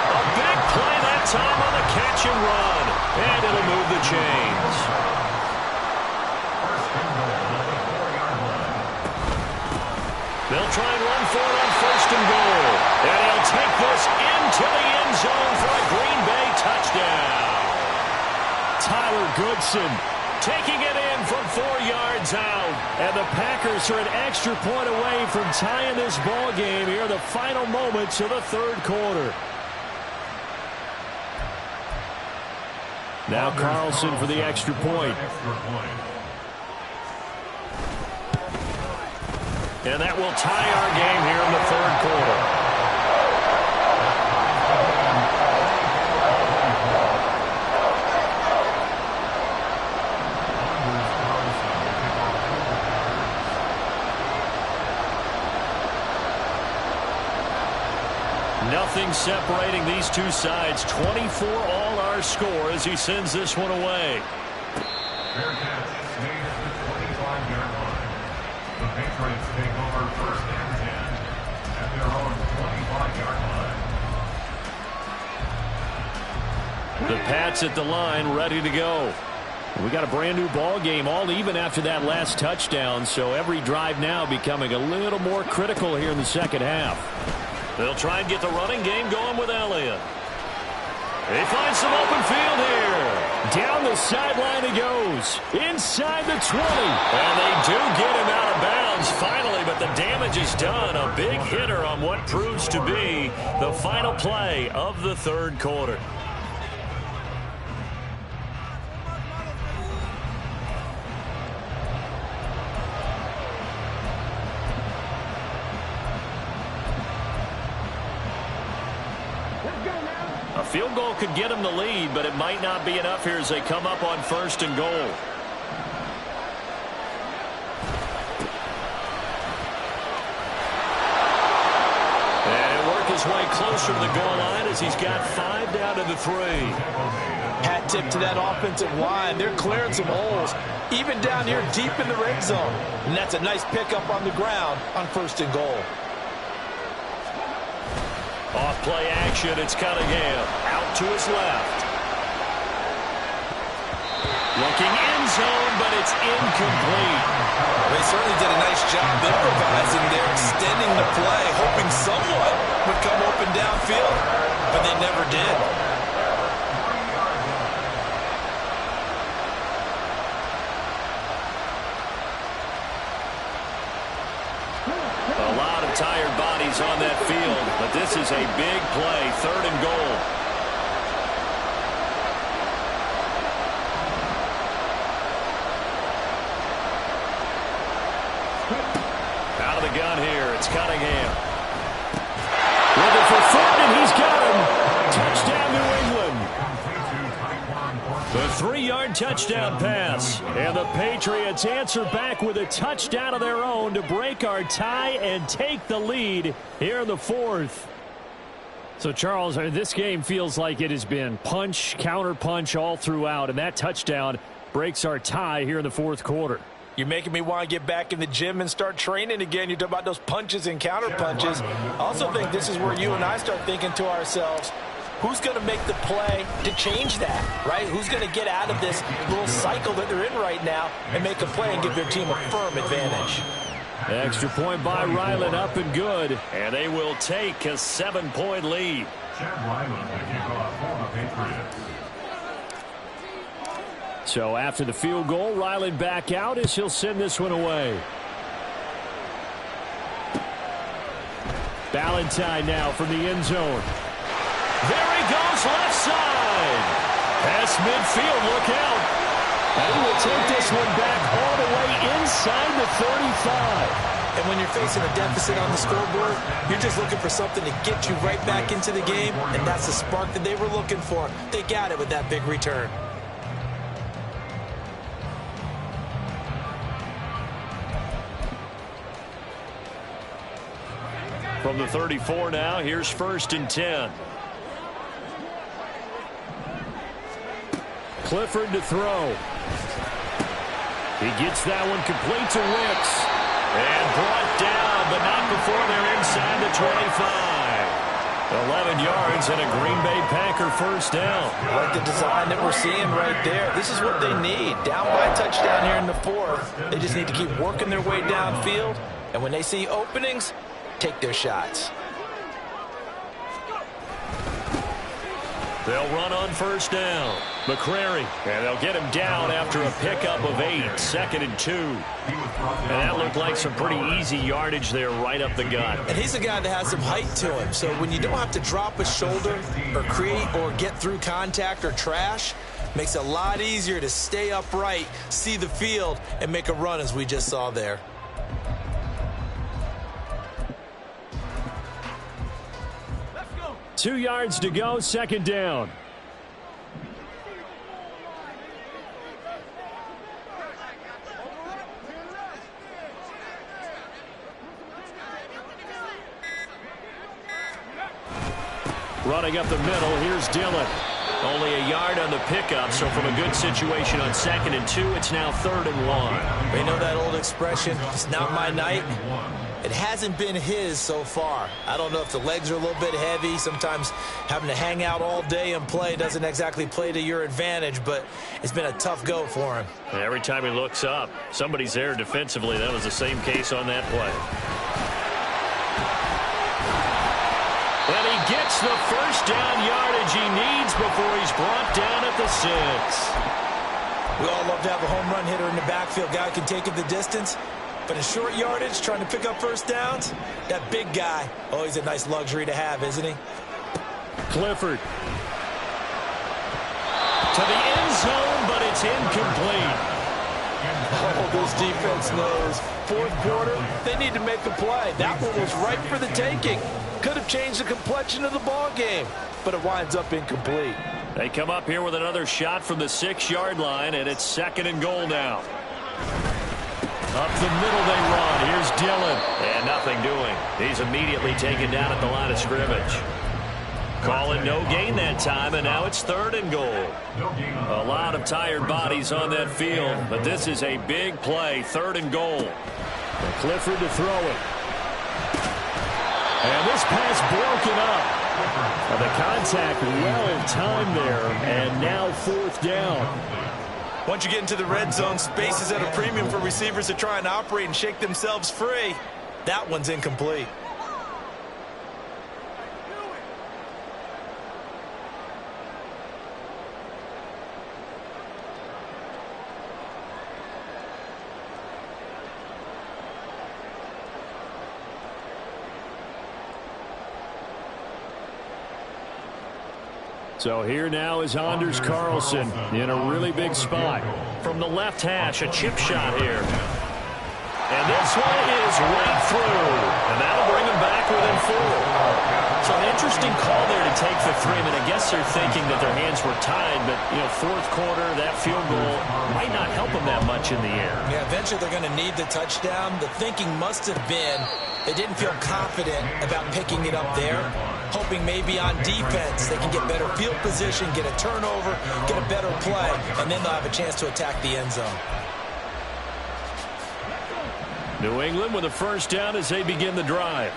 A big play that time on the catch and run. And it'll move the chains. They'll try and run for it on 1st and goal. And he'll take this into the end zone for a Green Bay touchdown. Tyler Goodson Taking it in from 4 yards out. And the Packers are an extra point away from tying this ball game here in the final moments of the third quarter. Now Carlson for the extra point. And that will tie our game here in the third quarter. Nothing separating these two sides. 24 all our score as he sends this one away. Fair catch made at the 25-yard line. The Patriots take over 1st and 10 at their own 25-yard line. The Pats at the line, ready to go. We got a brand new ball game, all even after that last touchdown, so every drive now becoming a little more critical here in the second half. They'll try and get the running game going with Elliott. He finds some open field here. Down the sideline he goes. Inside the 20. And they do get him out of bounds finally, but the damage is done. A big hitter on what proves to be the final play of the third quarter. A field goal could get them the lead, but it might not be enough here as they come up on 1st and goal. And work his way closer to the goal line as he's got 5 down to the 3. Hat tip to that offensive line. They're clearing some holes, even down here deep in the red zone. And that's a nice pickup on the ground on 1st and goal. Off play action, it's Cunningham. Out to his left. Looking end zone, but it's incomplete. They certainly did a nice job improvising there, extending the play, hoping someone would come open downfield, but they never did. A lot of tired bodies on that field, but this is a big play, 3rd and goal. Out of the gun here, it's Cunningham. Looking for 3rd, and he's got him. Touchdown, New England. The 3-yard touchdown pass. And the Patriots answer back with a touchdown of their own to break our tie and take the lead here in the 4th. So, Charles, this game feels like it has been punch, counter-punch all throughout, and that touchdown breaks our tie here in the 4th quarter. You're making me want to get back in the gym and start training again. You talk about those punches and counter punches. I also think this is where you and I start thinking to ourselves, who's going to make the play to change that, right? Who's going to get out of this little cycle that they're in right now and make a play and give their team a firm advantage? Extra point by Ryland, up and good. And they will take a 7-point lead. Chad Ryland, the kickoff for the Patriots. So after the field goal, Ryland back out as he'll send this one away. Valentine now from the end zone. There he goes, left side. Past midfield, look out. And he will take this one back all the way inside the 35. And when you're facing a deficit on the scoreboard, you're just looking for something to get you right back into the game, and that's the spark that they were looking for. They got it with that big return. From the 34 now, here's 1st and 10. Clifford to throw. He gets that one complete to Wicks. And brought down, but not before they're inside the 25. 11 yards and a Green Bay Packer first down. I like the design that we're seeing right there. This is what they need. Down by a touchdown here in the 4th. They just need to keep working their way downfield. And when they see openings, take their shots. They'll run on first down. McCrary, and they'll get him down after a pickup of 8, 2nd and 2. And that looked like some pretty easy yardage there right up the gut. And he's a guy that has some height to him. So when you don't have to drop a shoulder or create or get through contact or trash, makes it a lot easier to stay upright, see the field, and make a run as we just saw there. Let's go. 2 yards to go, 2nd down. Running up the middle, here's Dillon. Only a yard on the pickup, so from a good situation on 2nd and 2, it's now 3rd and 1. They know that old expression, it's not my night. It hasn't been his so far. I don't know if the legs are a little bit heavy. Sometimes having to hang out all day and play doesn't exactly play to your advantage, but it's been a tough go for him. And every time he looks up, somebody's there defensively. That was the same case on that play. And he gets the first down yardage he needs before he's brought down at the 6. We all love to have a home run hitter in the backfield. Guy can take it the distance. But in short yardage, trying to pick up first downs, that big guy, always a nice luxury to have, isn't he? Clifford. To the end zone, but it's incomplete. Oh, this defense knows. 4th quarter, they need to make a play. That one was right for the taking. Could have changed the complexion of the ball game, but it winds up incomplete. They come up here with another shot from the 6-yard line, and it's 2nd and goal now. Up the middle they run. Here's Dillon. And nothing doing. He's immediately taken down at the line of scrimmage. Calling no gain that time, and now it's 3rd and goal. A lot of tired bodies on that field, but this is a big play. 3rd and goal. And Clifford to throw it. And this pass broken up. And the contact well timed there, and now 4th down. Once you get into the red zone, space is at a premium for receivers to try and operate and shake themselves free. That one's incomplete. So here now is Anders Carlson in a really big spot. From the left hash, a chip shot here. And this one is right through. And that'll bring him back within 4. So an interesting call there to take the 3. I mean, I guess they're thinking that their hands were tied, but, 4th quarter, that field goal might not help them that much in the air. Yeah, eventually they're going to need the touchdown. The thinking must have been they didn't feel confident about picking it up there, hoping maybe on defense they can get better field position, get a turnover, get a better play, and then they'll have a chance to attack the end zone. New England with a first down as they begin the drive.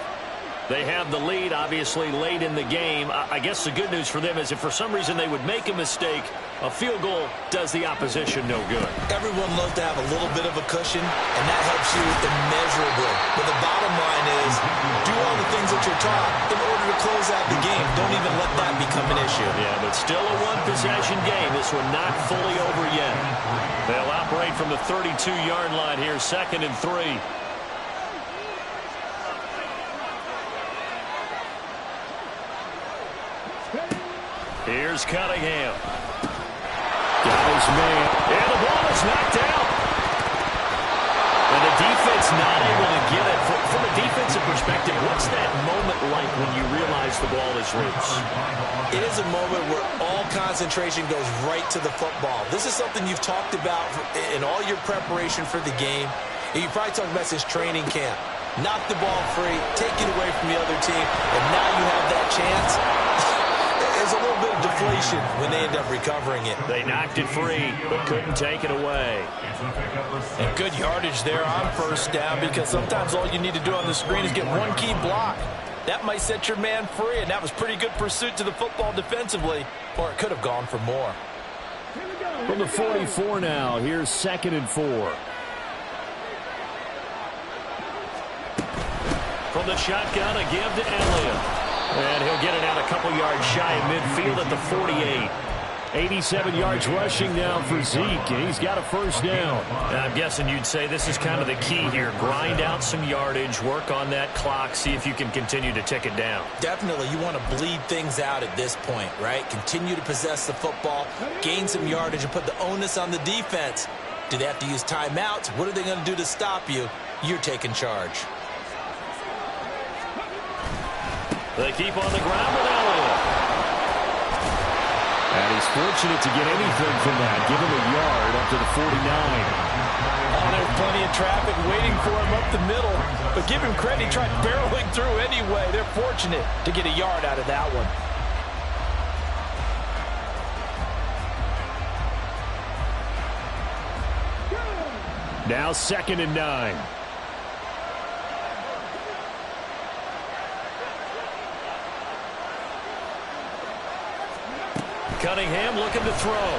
They have the lead, obviously, late in the game. I guess the good news for them is if for some reason they would make a mistake, a field goal does the opposition no good. Everyone loves to have a little bit of a cushion, and that helps you immeasurably. But the bottom line is do all the things that you're taught in order to close out the game. Don't even let that become an issue. Yeah, but still a one-possession game. This one not fully over yet. They'll operate from the 32-yard line here, 2nd and 3. Here's Cunningham. Got his man. And the ball is knocked out. And the defense not able to get it. From a defensive perspective, what's that moment like when you realize the ball is loose? It is a moment where all concentration goes right to the football. This is something you've talked about in all your preparation for the game. And you probably talked about this training camp. Knock the ball free, take it away from the other team, and now you have that chance. There's a little bit of deflation when they end up recovering it. They knocked it free, but couldn't take it away. And good yardage there on first down, because sometimes all you need to do on the screen is get one key block. That might set your man free, and that was pretty good pursuit to the football defensively, or it could have gone for more. From the 44 now, here's 2nd and 4. From the shotgun, a give to Elliott. And he'll get it out a couple yards shy of midfield at the 48. 87 yards rushing now for Zeke, and he's got a first down. And I'm guessing you'd say this is kind of the key here. Grind out some yardage, work on that clock, see if you can continue to tick it down. Definitely, you want to bleed things out at this point, right? Continue to possess the football, gain some yardage, and put the onus on the defense. Do they have to use timeouts? What are they going to do to stop you? You're taking charge. They keep on the ground with Elliott. And he's fortunate to get anything from that. Give him a yard up to the 49. Oh, there's plenty of traffic waiting for him up the middle. But give him credit, he tried barreling through anyway. They're fortunate to get a yard out of that one. Now 2nd and 9. Cunningham looking to throw.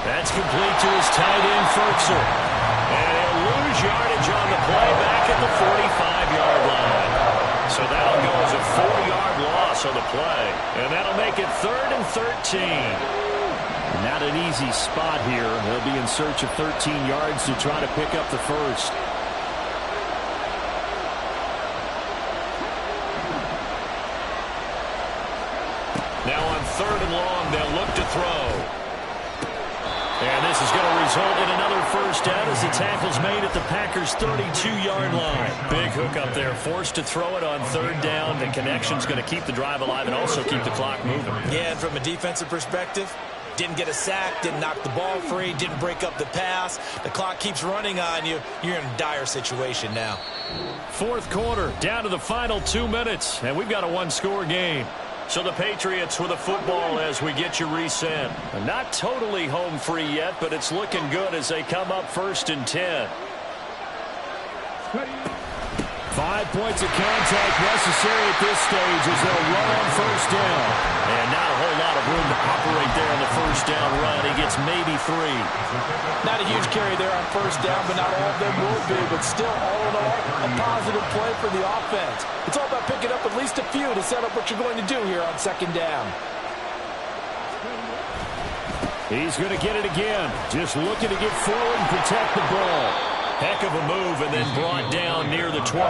That's complete to his tight end, Psw2. And he'll lose yardage on the play back at the 45-yard line. So that'll go as a 4-yard loss on the play. And that'll make it 3rd and 13. Not an easy spot here. They'll be in search of 13 yards to try to pick up the first. Now on 3rd and long, they'll look to throw. And this is going to result in another first down as the tackle's made at the Packers' 32-yard line. Big hook up there, forced to throw it on 3rd down. The connection's going to keep the drive alive and also keep the clock moving. Yeah, and from a defensive perspective, didn't get a sack, didn't knock the ball free, didn't break up the pass. The clock keeps running on you. You're in a dire situation now. 4th quarter, down to the final 2 minutes, and we've got a one-score game. So the Patriots with a football as we get you reset. Not totally home free yet, but it's looking good as they come up 1st and 10. 5 points of contact necessary at this stage as they'll run on 1st down. And not a whole lot of room to operate there on the 1st down run. He gets maybe 3. Not a huge carry there on 1st down, but not all of them will be. But still, all in all, a positive play for the offense. It's all about picking up at least a few to set up what you're going to do here on 2nd down. He's going to get it again. Just looking to get forward and protect the ball. Heck of a move and then brought down near the 23.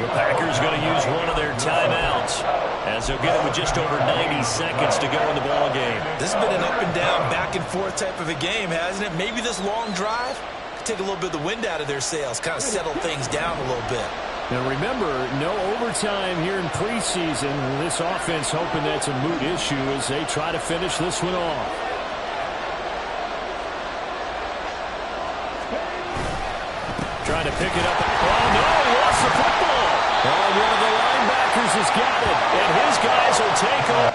The Packers going to use one of their timeouts as they'll get it with just over 90 seconds to go in the ball game. This has been an up and down, back and forth type of a game, hasn't it? Maybe this long drive could take a little bit of the wind out of their sails, kind of settle things down a little bit. Now remember, no overtime here in preseason. This offense hoping that's a moot issue as they try to finish this one off. Trying to pick it up. Oh, no, he lost the football. Oh, one of the linebackers has got it, and his guys will take off.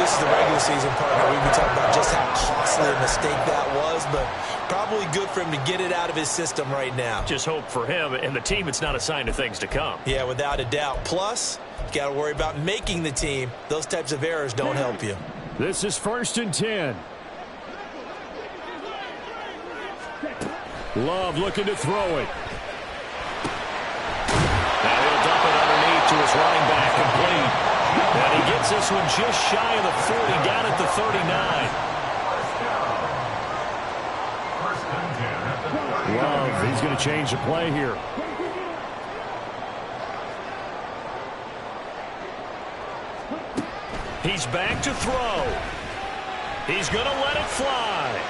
this is the regular season, partner, we'd be talking about just how costly a mistake that was, but probably good for him to get it out of his system right now. Just hope for him and the team it's not a sign of things to come. Yeah, without a doubt. Plus, you got to worry about making the team. Those types of errors don't help you. This is 1st and 10. Love looking to throw it. Now he'll dump it underneath to his running back, complete. And he gets this one just shy of the 40, down at the 39. Love, he's going to change the play here. He's back to throw. He's going to let it fly.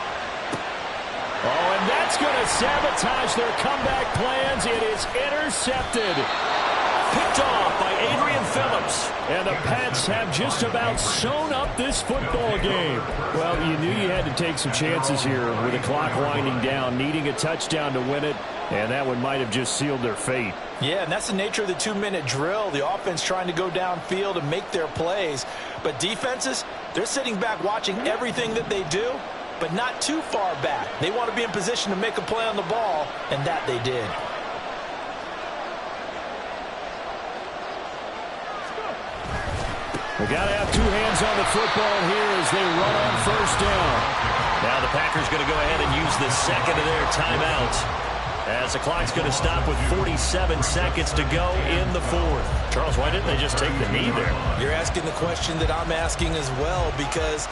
Oh, and that's going to sabotage their comeback plans. It is intercepted. Picked off by Adrian Phillips. And the Pats have just about sewn up this football game. Well, you knew you had to take some chances here with the clock winding down, needing a touchdown to win it, and that one might have just sealed their fate. Yeah, and that's the nature of the 2-minute drill. The offense trying to go downfield and make their plays. But defenses, they're sitting back watching everything that they do, but not too far back. They want to be in position to make a play on the ball, and that they did. We got to have two hands on the football here as they run on 1st down. Now the Packers going to go ahead and use the second of their timeouts, as the clock's going to stop with 47 seconds to go in the 4th. Charles, why didn't they just take the knee there? You're asking the question that I'm asking as well, because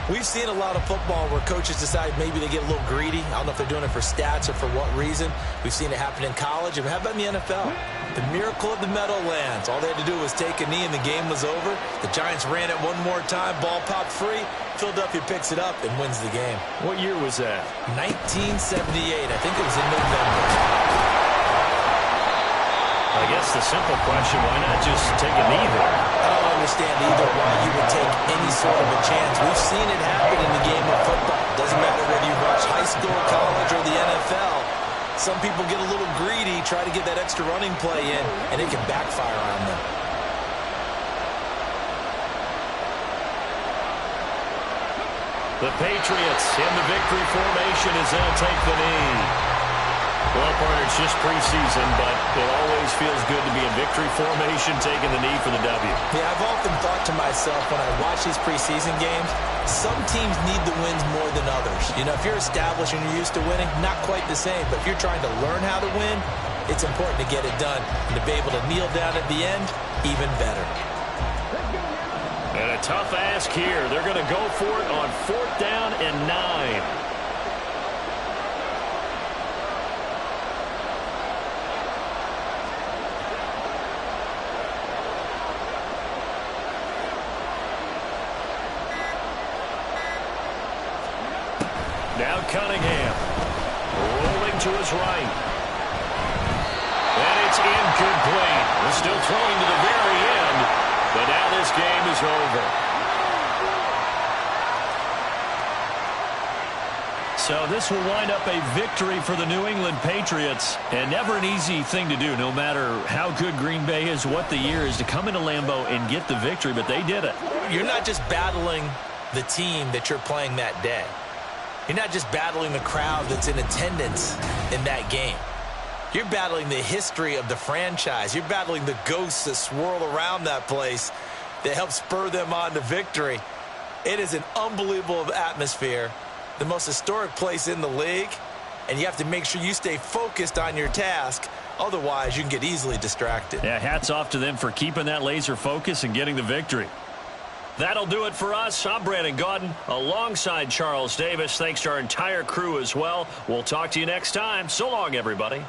we've seen a lot of football where coaches decide maybe they get a little greedy. I don't know if they're doing it for stats or for what reason. We've seen it happen in college. And how about in the NFL? The miracle of the Meadowlands. All they had to do was take a knee and the game was over. The Giants ran it one more time. Ball popped free. Philadelphia picks it up and wins the game. What year was that? 1978. I think it was in November. I guess the simple question, why not just take a knee there? I don't understand either why you would take any sort of a chance. We've seen it happen in the game of football. Doesn't matter whether you watch high school, college, or the NFL. Some people get a little greedy, try to get that extra running play in, and it can backfire on them. The Patriots in the victory formation as they'll take the knee. Well, partner, it's just preseason, but it always feels good to be in victory formation, taking the knee for the W. Yeah, I've often thought to myself when I watch these preseason games, some teams need the wins more than others. You know, if you're established and you're used to winning, not quite the same. But if you're trying to learn how to win, it's important to get it done. And to be able to kneel down at the end, even better. And a tough ask here. They're going to go for it on 4th down and 9. Now Cunningham, rolling to his right. And it's incomplete. We're still throwing to the very end, but now this game is over. So this will wind up a victory for the New England Patriots, and never an easy thing to do, no matter how good Green Bay is, what the year is, to come into Lambeau and get the victory, but they did it. You're not just battling the team that you're playing that day. You're not just battling the crowd that's in attendance in that game. You're battling the history of the franchise. You're battling the ghosts that swirl around that place that help spur them on to victory. It is an unbelievable atmosphere, the most historic place in the league, and you have to make sure you stay focused on your task. Otherwise, you can get easily distracted. Yeah, hats off to them for keeping that laser focus and getting the victory. That'll do it for us. I'm Brandon Gaudin alongside Charles Davis. Thanks to our entire crew as well. We'll talk to you next time. So long, everybody.